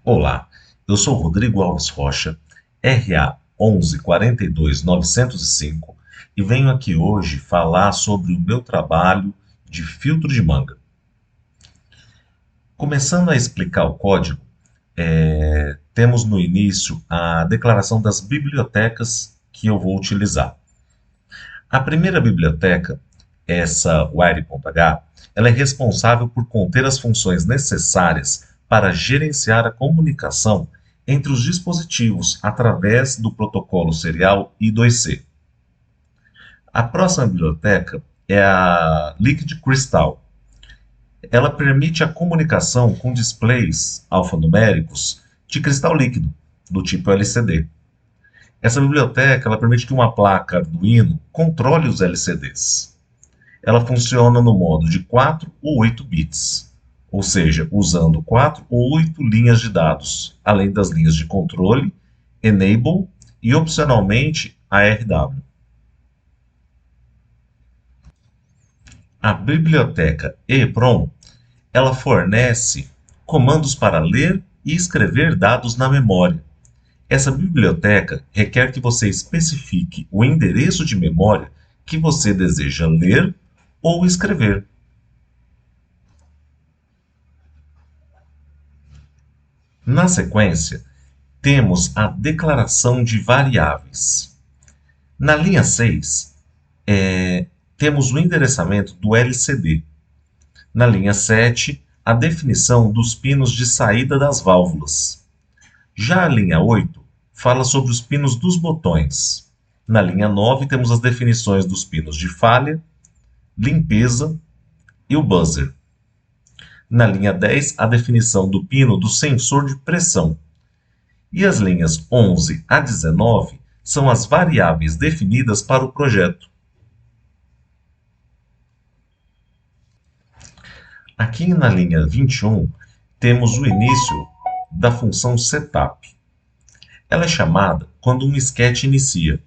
Olá, eu sou Rodrigo Alves Rocha, RA 11 42 905, e venho aqui hoje falar sobre o meu trabalho de filtro de manga. Começando a explicar o código, temos no início a declaração das bibliotecas que eu vou utilizar. A primeira biblioteca, essa wire.h, ela é responsável por conter as funções necessárias para gerenciar a comunicação entre os dispositivos através do protocolo serial I2C. A próxima biblioteca é a Liquid Crystal. Ela permite a comunicação com displays alfanuméricos de cristal líquido, do tipo LCD. Essa biblioteca ela permite que uma placa Arduino controle os LCDs. Ela funciona no modo de 4 ou 8 bits, ou seja, usando 4 ou 8 linhas de dados, além das linhas de controle, enable e opcionalmente ARW. A biblioteca EEPROM ela fornece comandos para ler e escrever dados na memória. Essa biblioteca requer que você especifique o endereço de memória que você deseja ler ou escrever. Na sequência, temos a declaração de variáveis. Na linha 6, temos o endereçamento do LCD. Na linha 7, a definição dos pinos de saída das válvulas. Já a linha 8 fala sobre os pinos dos botões. Na linha 9, temos as definições dos pinos de falha, limpeza e o buzzer. Na linha 10, a definição do pino do sensor de pressão. E as linhas 11 a 19 são as variáveis definidas para o projeto. Aqui na linha 21, temos o início da função setup. Ela é chamada quando um sketch inicia.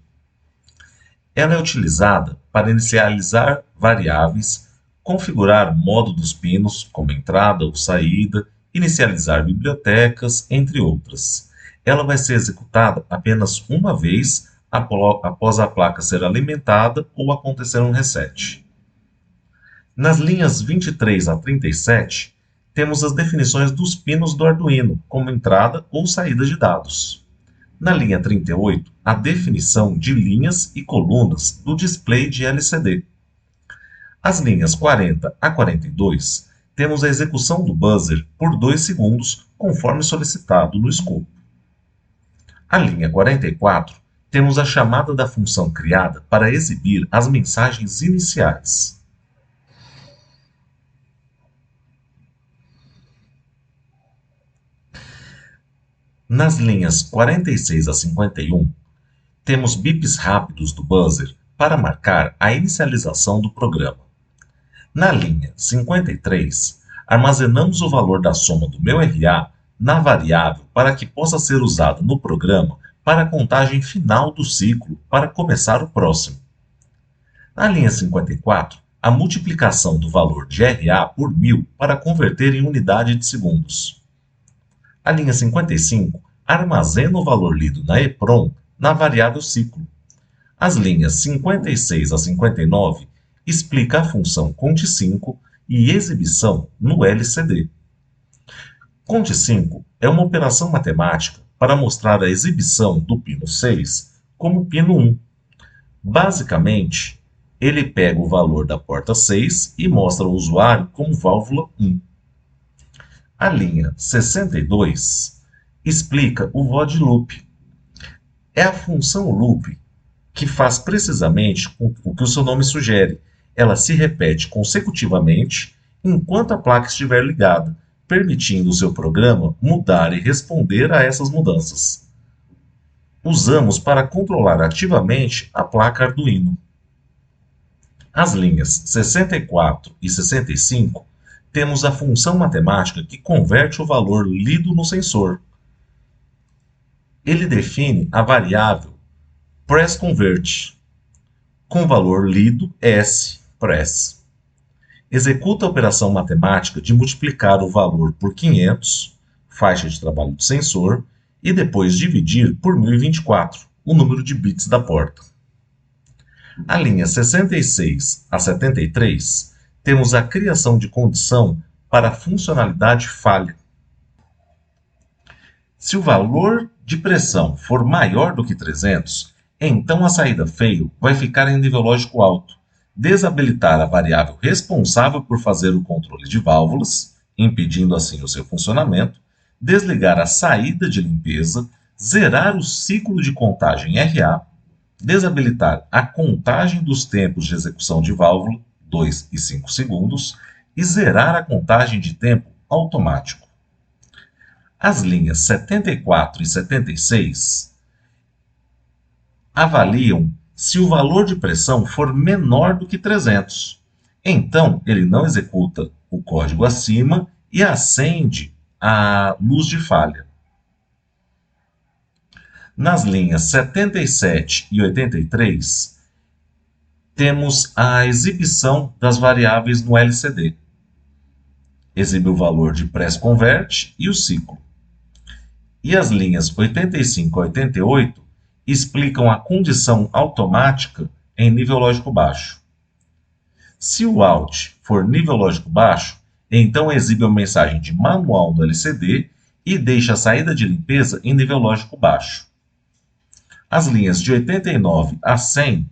Ela é utilizada para inicializar variáveis, configurar o modo dos pinos, como entrada ou saída, inicializar bibliotecas, entre outras. Ela vai ser executada apenas uma vez após a placa ser alimentada ou acontecer um reset. Nas linhas 23 a 37, temos as definições dos pinos do Arduino, como entrada ou saída de dados. Na linha 38, a definição de linhas e colunas do display de LCD. As linhas 40 a 42, temos a execução do buzzer por 2 segundos, conforme solicitado no escopo. A linha 44, temos a chamada da função criada para exibir as mensagens iniciais. Nas linhas 46 a 51, temos bips rápidos do buzzer para marcar a inicialização do programa. Na linha 53, armazenamos o valor da soma do meu RA na variável para que possa ser usado no programa para a contagem final do ciclo para começar o próximo. Na linha 54, a multiplicação do valor de RA por 1000 para converter em unidade de segundos. A linha 55 armazena o valor lido na EEPROM na variável ciclo. As linhas 56 a 59 explica a função conte5 e exibição no LCD. Conte5 é uma operação matemática para mostrar a exibição do pino 6 como pino 1. Basicamente, ele pega o valor da porta 6 e mostra ao usuário como válvula 1. A linha 62 explica o void loop. É a função loop que faz precisamente o que o seu nome sugere. Ela se repete consecutivamente enquanto a placa estiver ligada, permitindo o seu programa mudar e responder a essas mudanças. Usamos para controlar ativamente a placa Arduino. As linhas 64 e 65 temos a função matemática que converte o valor lido no sensor. Ele define a variável pressConvert, com valor lido S, press. Executa a operação matemática de multiplicar o valor por 500, faixa de trabalho do sensor, e depois dividir por 1024, o número de bits da porta. A linha 66 a 73, temos a criação de condição para a funcionalidade falha. Se o valor de pressão for maior do que 300, então a saída fail vai ficar em nível lógico alto, desabilitar a variável responsável por fazer o controle de válvulas, impedindo assim o seu funcionamento, desligar a saída de limpeza, zerar o ciclo de contagem RA, desabilitar a contagem dos tempos de execução de válvula, 2 e 5 segundos, e zerar a contagem de tempo automático. As linhas 74 e 76 avaliam se o valor de pressão for menor do que 300. Então, ele não executa o código acima e acende a luz de falha. Nas linhas 77 e 83, temos a exibição das variáveis no LCD. Exibe o valor de press convert e o ciclo. E as linhas 85 a 88 explicam a condição automática em nível lógico baixo. Se o out for nível lógico baixo, então exibe uma mensagem de manual no LCD e deixa a saída de limpeza em nível lógico baixo. As linhas de 89 a 100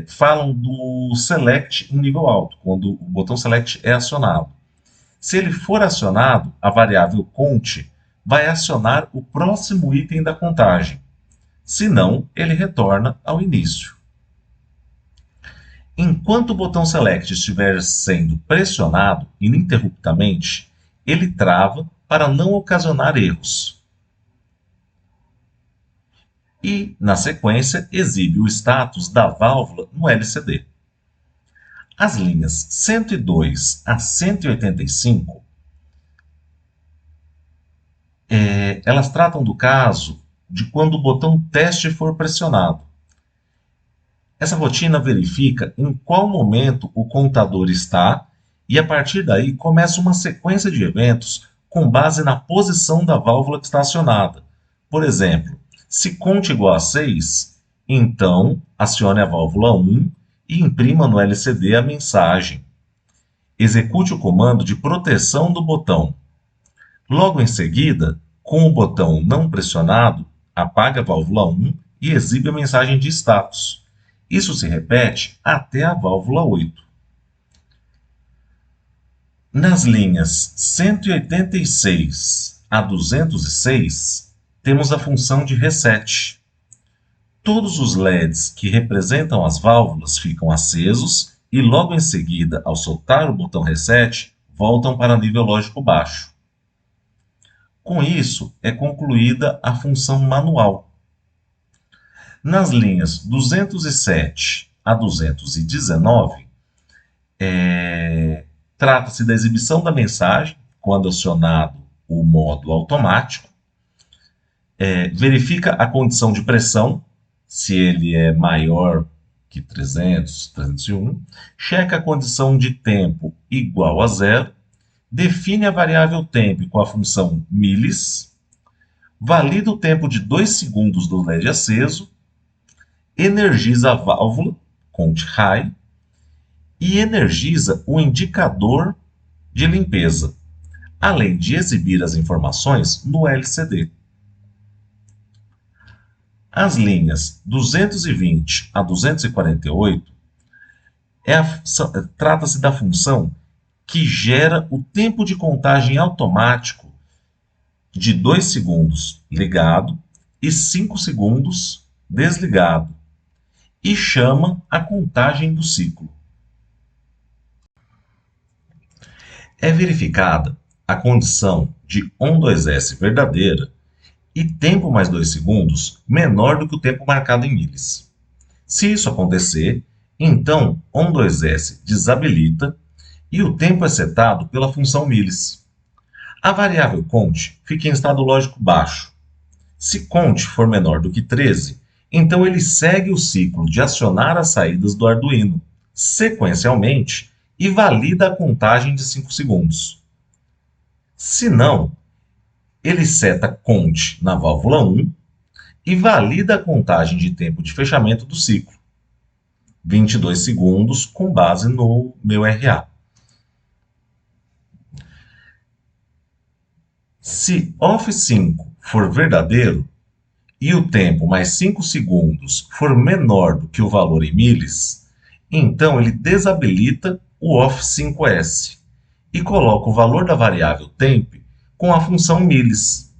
falam do select em nível alto, quando o botão select é acionado. Se ele for acionado, a variável count vai acionar o próximo item da contagem. Se não, ele retorna ao início. Enquanto o botão select estiver sendo pressionado ininterruptamente, ele trava para não ocasionar erros. E, na sequência, exibe o status da válvula no LCD. As linhas 102 a 185 elas tratam do caso de quando o botão teste for pressionado. Essa rotina verifica em qual momento o contador está e, a partir daí, começa uma sequência de eventos com base na posição da válvula que está acionada. Por exemplo, se count igual a 6, então acione a válvula 1 e imprima no LCD a mensagem. Execute o comando de proteção do botão. Logo em seguida, com o botão não pressionado, apaga a válvula 1 e exibe a mensagem de status. Isso se repete até a válvula 8. Nas linhas 186 a 206, temos a função de reset. Todos os LEDs que representam as válvulas ficam acesos e logo em seguida, ao soltar o botão reset, voltam para nível lógico baixo. Com isso, é concluída a função manual. Nas linhas 207 a 219, trata-se da exibição da mensagem quando acionado o modo automático, verifica a condição de pressão, se ele é maior que 300, 301, checa a condição de tempo igual a 0, define a variável tempo com a função milis, valida o tempo de 2 segundos do LED aceso, energiza a válvula, count high, e energiza o indicador de limpeza, além de exibir as informações no LCD. As linhas 220 a 248 trata-se da função que gera o tempo de contagem automático de 2 segundos ligado e 5 segundos desligado, e chama a contagem do ciclo. É verificada a condição de ON2S verdadeira e tempo mais 2 segundos menor do que o tempo marcado em milis. Se isso acontecer, então ON2S desabilita e o tempo é setado pela função milis. A variável count fica em estado lógico baixo. Se count for menor do que 13, então ele segue o ciclo de acionar as saídas do Arduino, sequencialmente, e valida a contagem de 5 segundos. Se não, Ele seta conte na válvula 1 e valida a contagem de tempo de fechamento do ciclo, 22 segundos, com base no meu RA. Se off5 for verdadeiro e o tempo mais 5 segundos for menor do que o valor em milis, então ele desabilita o off5s e coloca o valor da variável temp com a função milis.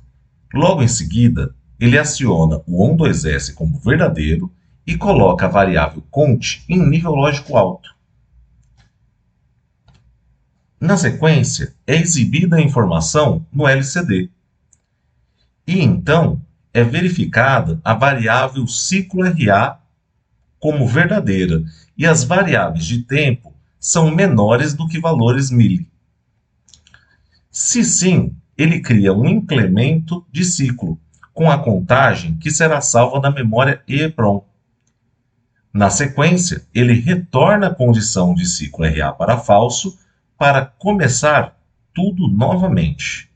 Logo em seguida, ele aciona o on2s como verdadeiro e coloca a variável cont em nível lógico alto. Na sequência, é exibida a informação no LCD. E então é verificada a variável ciclo RA como verdadeira e as variáveis de tempo são menores do que valores mili. Se sim, ele cria um incremento de ciclo com a contagem que será salva na memória EEPROM. Na sequência, ele retorna a condição de ciclo RA para falso para começar tudo novamente.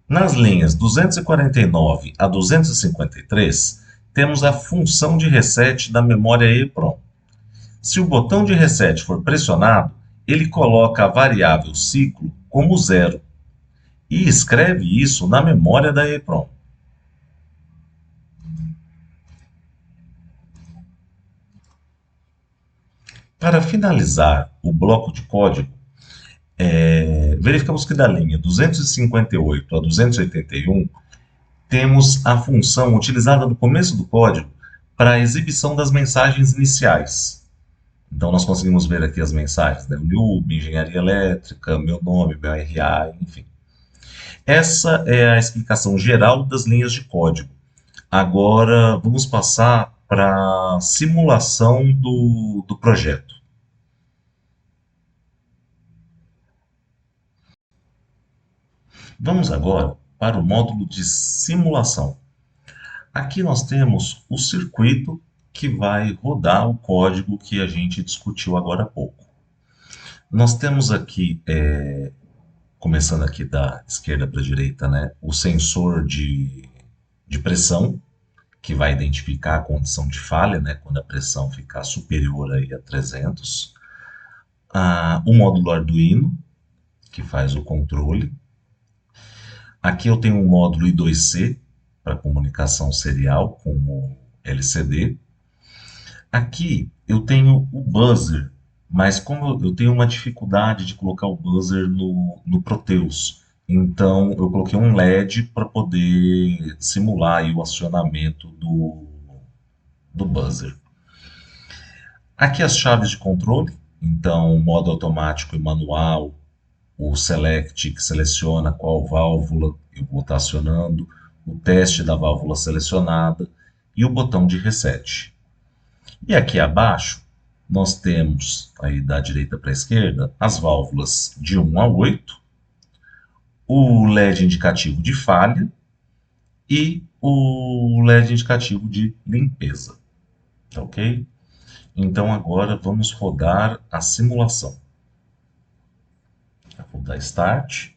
Nas linhas 249 a 253, temos a função de reset da memória EEPROM. Se o botão de reset for pressionado, ele coloca a variável ciclo como zero e escreve isso na memória da EEPROM. Para finalizar o bloco de código, verificamos que da linha 258 a 281, temos a função utilizada no começo do código para a exibição das mensagens iniciais. Então, nós conseguimos ver aqui as mensagens, né? Unilub, Engenharia Elétrica, meu nome, meu RA, enfim. Essa é a explicação geral das linhas de código. Agora, vamos passar para a simulação do projeto. Vamos agora para o módulo de simulação. Aqui nós temos o circuito que vai rodar o código que a gente discutiu agora há pouco. Nós temos aqui, começando aqui da esquerda para a direita, né, o sensor de pressão, que vai identificar a condição de falha, né, quando a pressão ficar superior aí a 300. O módulo Arduino, que faz o controle. Aqui eu tenho um módulo I2C, para comunicação serial com o LCD. Aqui eu tenho o buzzer, mas como eu tenho uma dificuldade de colocar o buzzer no Proteus, então eu coloquei um LED para poder simular aí o acionamento do buzzer. Aqui as chaves de controle, então modo automático e manual, o select que seleciona qual válvula eu vou estar acionando, o teste da válvula selecionada e o botão de reset. E aqui abaixo nós temos, aí da direita para a esquerda, as válvulas de 1 a 8, o LED indicativo de falha e o LED indicativo de limpeza. Tá ok? Então agora vamos rodar a simulação. Eu vou dar Start.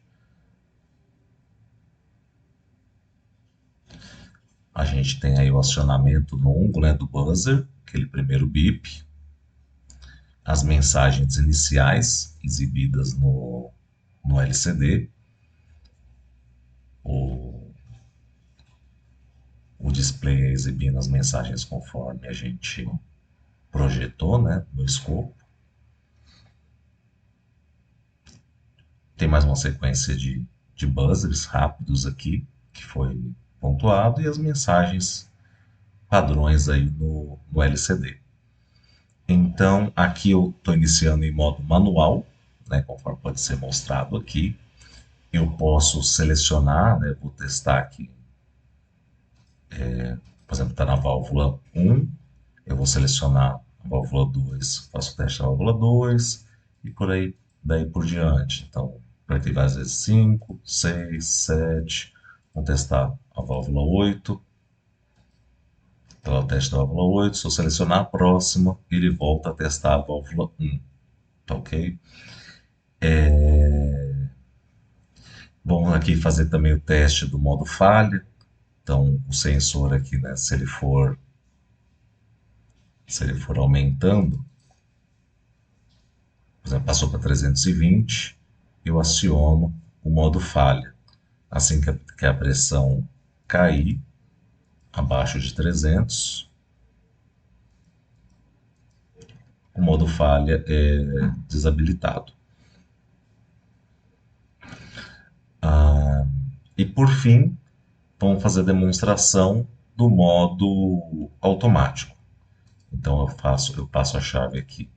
A gente tem aí o acionamento longo, né, do buzzer, aquele primeiro bip. As mensagens iniciais exibidas no LCD. O display exibindo as mensagens conforme a gente projetou, né, no escopo. Tem mais uma sequência de buzzers rápidos aqui, que foi pontuado, e as mensagens padrões aí no LCD. Então, aqui eu estou iniciando em modo manual, né, conforme pode ser mostrado aqui. Eu posso selecionar, né, vou testar aqui, por exemplo, está na válvula 1, eu vou selecionar a válvula 2, faço o teste da válvula 2 e por aí, daí por diante. Então, apertei várias vezes 5, 6, 7, vou testar a válvula 8, então o teste da válvula 8, se eu selecionar a próxima, ele volta a testar a válvula 1, tá ok? Vamos aqui fazer também o teste do modo falha. Então, o sensor aqui, né, se ele for aumentando, por exemplo, passou para 320, eu aciono o modo falha. Assim que a pressão cair abaixo de 300, o modo falha é desabilitado. E por fim, vamos fazer a demonstração do modo automático. Então eu passo a chave aqui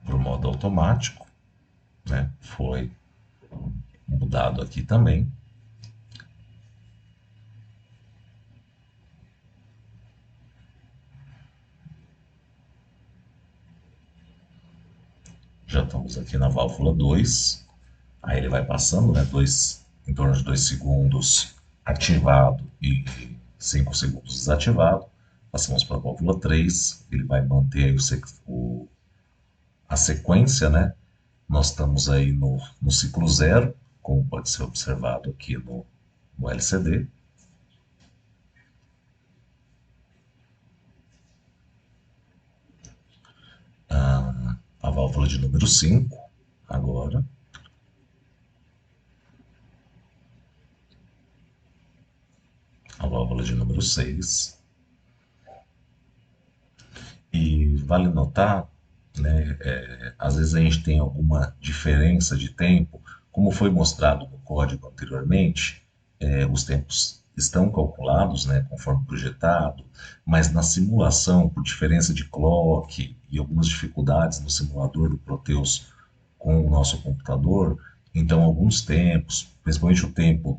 para o modo automático, né? Foi mudado aqui também. Já estamos aqui na válvula 2. Aí ele vai passando, né? Em torno de 2 segundos ativado e 5 segundos desativado. Passamos para a válvula 3. Ele vai manter aí a sequência, né? Nós estamos aí no ciclo zero, como pode ser observado aqui no LCD. A válvula de número 5 agora. A válvula de número 6. E vale notar, né, às vezes a gente tem alguma diferença de tempo, como foi mostrado no código anteriormente, os tempos estão calculados, né, conforme projetado, mas na simulação, por diferença de clock e algumas dificuldades no simulador do Proteus com o nosso computador, então alguns tempos, principalmente o tempo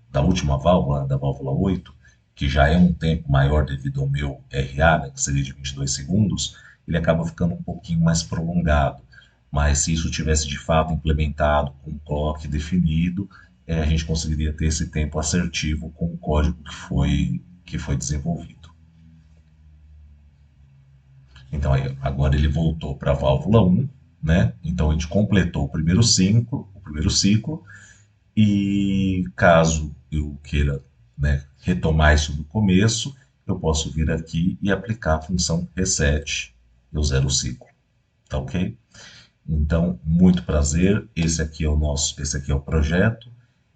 da última válvula, da válvula 8, que já é um tempo maior devido ao meu RA, né, que seria de 22 segundos, ele acaba ficando um pouquinho mais prolongado. Mas se isso tivesse de fato implementado com um clock definido, a gente conseguiria ter esse tempo assertivo com o código que foi desenvolvido. Então aí, agora ele voltou para a válvula 1, né? Então a gente completou o primeiro ciclo, e caso eu queira, né, retomar isso do começo, eu posso vir aqui e aplicar a função reset. Eu zero o ciclo, tá ok? Então, muito prazer. Esse aqui é o projeto.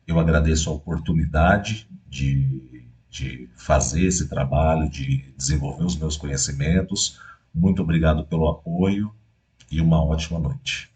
Eu agradeço a oportunidade de fazer esse trabalho, de desenvolver os meus conhecimentos. Muito obrigado pelo apoio e uma ótima noite.